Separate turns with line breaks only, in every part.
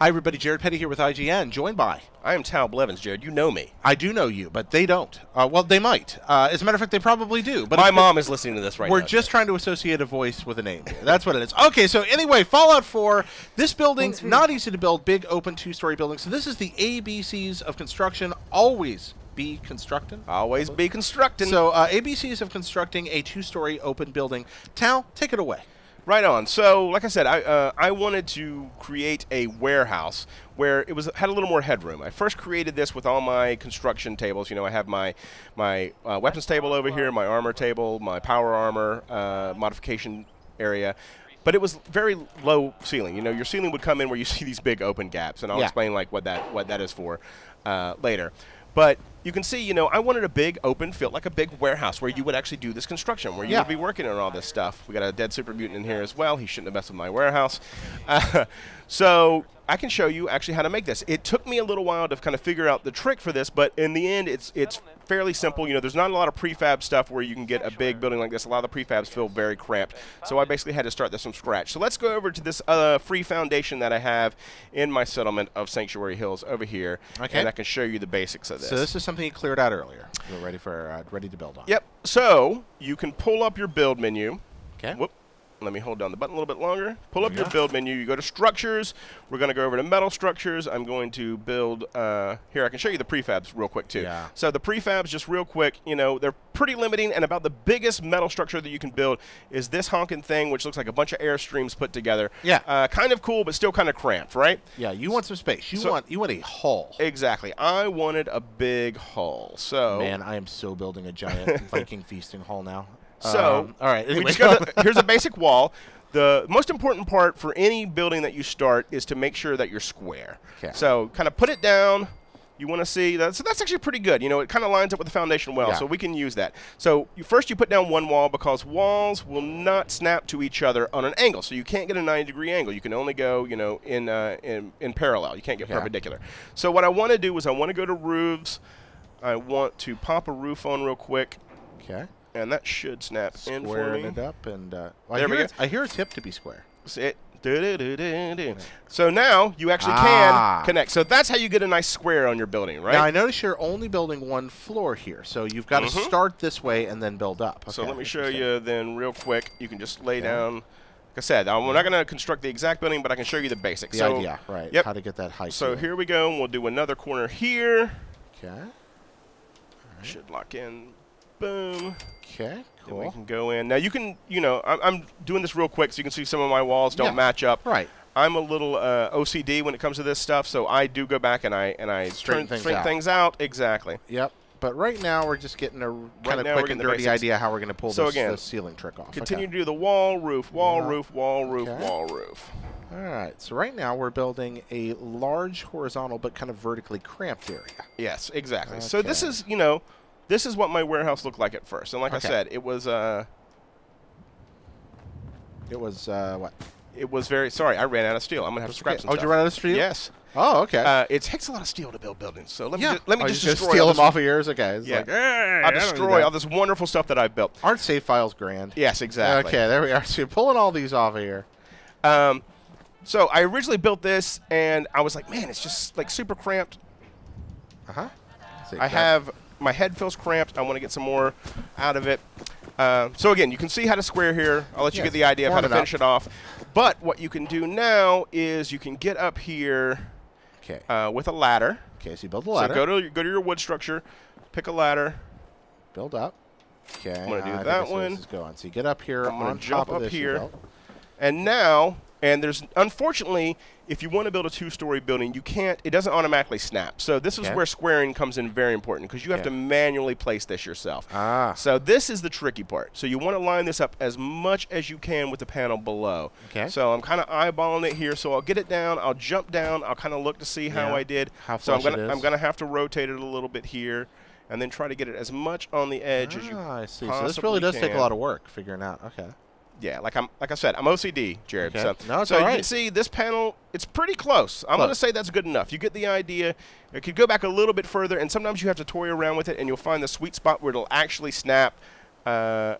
Hi, everybody. Jared Petty here with IGN, joined by...
I am Tal Blevins, Jared. You know me.
I do know you, but they don't. Well, they might. As a matter of fact, they probably do. But
my mom is listening to this right now.
We're just trying to associate a voice with a name here. That's what it is. Okay, so anyway, Fallout 4. This building, not easy to build. Big, open, two-story building. So this is the ABCs of construction. Always be constructing.
Always be constructing.
So ABCs of constructing a two-story open building. Tal, take it away.
Right on. So, like I said, I wanted to create a warehouse where it had a little more headroom. I first created this with all my construction tables. You know, I have my weapons table over here, my armor table, my power armor modification area. But it was very low ceiling. You know, your ceiling would come in where you see these big open gaps, and I'll explain like what that is for later. But you can see, you know, I wanted a big, open, felt like a big warehouse where you would actually do this construction, where you would be working on all this stuff. We got a dead super mutant in here as well. He shouldn't have messed with my warehouse. So I can show you actually how to make this. It took me a little while to kind of figure out the trick for this, but in the end, it's fairly simple. You know, there's not a lot of prefab stuff where you can get a big building like this. A lot of the prefabs feel very cramped. So I basically had to start this from scratch. So let's go over to this free foundation that I have in my settlement of Sanctuary Hills over here, and I can show you the basics of this.
So this is something you cleared out earlier. You're ready for ready to build on.
Yep. So you can pull up your build menu.
Okay.
Whoop. Let me hold down the button a little bit longer. Pull up your build menu. You go to structures. We're going to go over to metal structures. I'm going to build here. I can show you the prefabs real quick too.
Yeah.
So the prefabs, just real quick, you know, they're pretty limiting, and about the biggest metal structure that you can build is this honking thing, which looks like a bunch of airstreams put together.
Yeah.
Kind of cool, but still kind of cramped, right?
Yeah. You want some space. You want a hull.
Exactly. I wanted a big hull. So
man, I am so building a giant Viking feasting hull now.
So,
all right. Anyway.
Here's a basic wall. The most important part for any building that you start is to make sure that you're square.
Okay.
So kind of put it down. You want to see that. So that's actually pretty good. You know, it kind of lines up with the foundation well, so we can use that. So first you put down one wall because walls will not snap to each other on an angle. So you can't get a 90-degree angle. You can only go, you know, in parallel. You can't get perpendicular. So what I want to do is I want to go to roofs. I want to pop a roof on real quick.
Okay.
And that should snap in for me.
Squaring it up, and
there we go.
I hear a tip to be square.
So now you actually can connect. So that's how you get a nice square on your building, right?
Now I notice you're only building one floor here, so you've got to start this way and then build up. Okay,
so let me show you then real quick. You can just lay down. Like I said, we're not going to construct the exact building, but I can show you the basics.
The idea, right?
Yep.
How to get that height.
So here we go. And we'll do another corner here.
Okay. All right.
Should lock in. Boom.
Okay, cool.
Then we can go in. Now you can, you know, I'm doing this real quick so you can see some of my walls don't match up.
Right.
I'm a little OCD when it comes to this stuff, so I do go back and I straighten things out. Exactly.
Yep. But right now we're just getting a kind of quick and dirty idea how we're going to pull this ceiling trick off.
Continue to do the wall, roof, wall, roof, wall, roof, wall, roof.
All right. So right now we're building a large horizontal but kind of vertically cramped area.
Yes, exactly. So this is, you know, this is what my warehouse looked like at first. And like I said, it was
what?
It was very, sorry, I ran out of steel. I'm going to have to scrap some stuff.
Oh, did you run out of steel?
Yes.
Oh, okay.
It takes a lot of steel to build buildings. So let me just destroy
steal them off of yours. Okay. It's like,
I'll destroy all this wonderful stuff that I've built.
Aren't save files grand?
Yes, exactly.
Okay, there we are. So you're pulling all these off of here.
So I originally built this, and I was like, man, it's just like super cramped. My head feels cramped. I want to get some more out of it. So again, you can see how to square here. I'll let you get the idea of how to finish it off. But what you can do now is you can get up here with a ladder.
Okay, so you build a ladder.
So go to your wood structure, pick a ladder.
Build up. Okay.
I'm going to do that one.
So you get up here on
jump
top of
up
this
here. And now, there's, unfortunately, if you want to build a two-story building, you can't, it doesn't automatically snap. So this is where squaring comes in very important, because you have to manually place this yourself. So this is the tricky part. So you want to line this up as much as you can with the panel below.
Okay.
So I'm kind of eyeballing it here. So I'll get it down, I'll jump down, I'll kind of look to see how I did. So I'm gonna have to rotate it a little bit here, and then try to get it as much on the edge as you
I see. So this really does take a lot of work figuring out. Okay.
Yeah, like I said, I'm OCD, Jared.
Okay.
So you can see this panel, it's pretty close. I'm going to say that's good enough. You get the idea. It could go back a little bit further, and sometimes you have to toy around with it, and you'll find the sweet spot where it'll actually snap and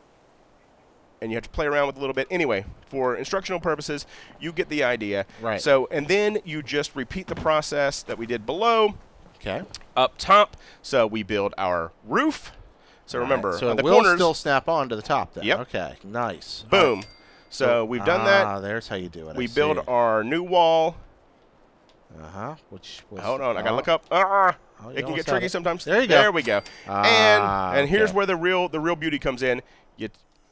and you have to play around with it a little bit. Anyway, for instructional purposes, you get the idea.
Right.
So, and then you just repeat the process that we did below.
Okay.
Up top, so we build our roof. So remember,
so
the
it will
corners
still snap on to the top then.
Yep.
Okay, nice.
Boom.
Right.
So we've done that.
Ah, there's how you do it.
We build our new wall.
Which was,
Hold on, I gotta look up. It can
almost
get
had
tricky
it.
sometimes.
There you go.
There we go. And here's
okay.
where the real beauty comes in.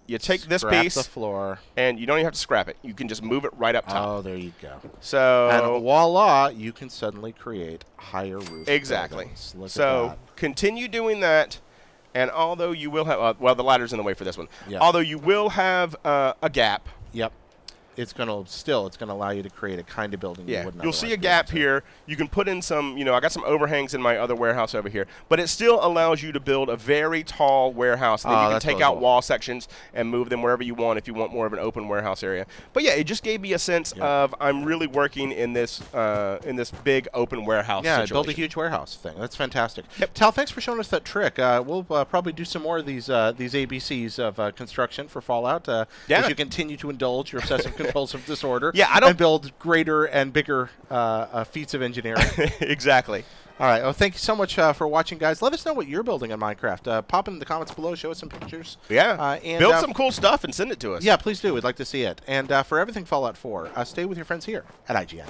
You take this
Scrap
piece,
the floor,
and you don't even have to scrap it. You can just move it right up top.
Oh, there you go.
So
and voila, you can suddenly create higher roof.
Exactly.
buildings. Look at
So
that.
continue doing that, and although you will have well, the ladder's in the way for this one.
Yep.
Although you will have a gap.
Yep. It's gonna allow you to create a kind of building.
Yeah,
you wouldn't
you'll see a
otherwise be able
gap
to.
here. You can put in some, I got some overhangs in my other warehouse over here, but it still allows you to build a very tall warehouse. And then you can
that's
take
really
out
cool.
wall sections and move them wherever you want if you want more of an open warehouse area. But yeah, it just gave me a sense of I'm really working in this big open warehouse situation.
Build a huge warehouse thing. That's fantastic.
Yep.
Tal, thanks for showing us that trick. We'll probably do some more of these ABCs of construction for Fallout as you continue to indulge your obsessive compulsive disorder.
Yeah, I don't
and build greater and bigger feats of engineering.
Exactly.
All right. Well, thank you so much for watching, guys. Let us know what you're building in Minecraft. Pop in the comments below. Show us some pictures.
Yeah.
And
build some cool stuff and send it to us.
Yeah, please do. We'd like to see it. And for everything Fallout 4, stay with your friends here at IGN.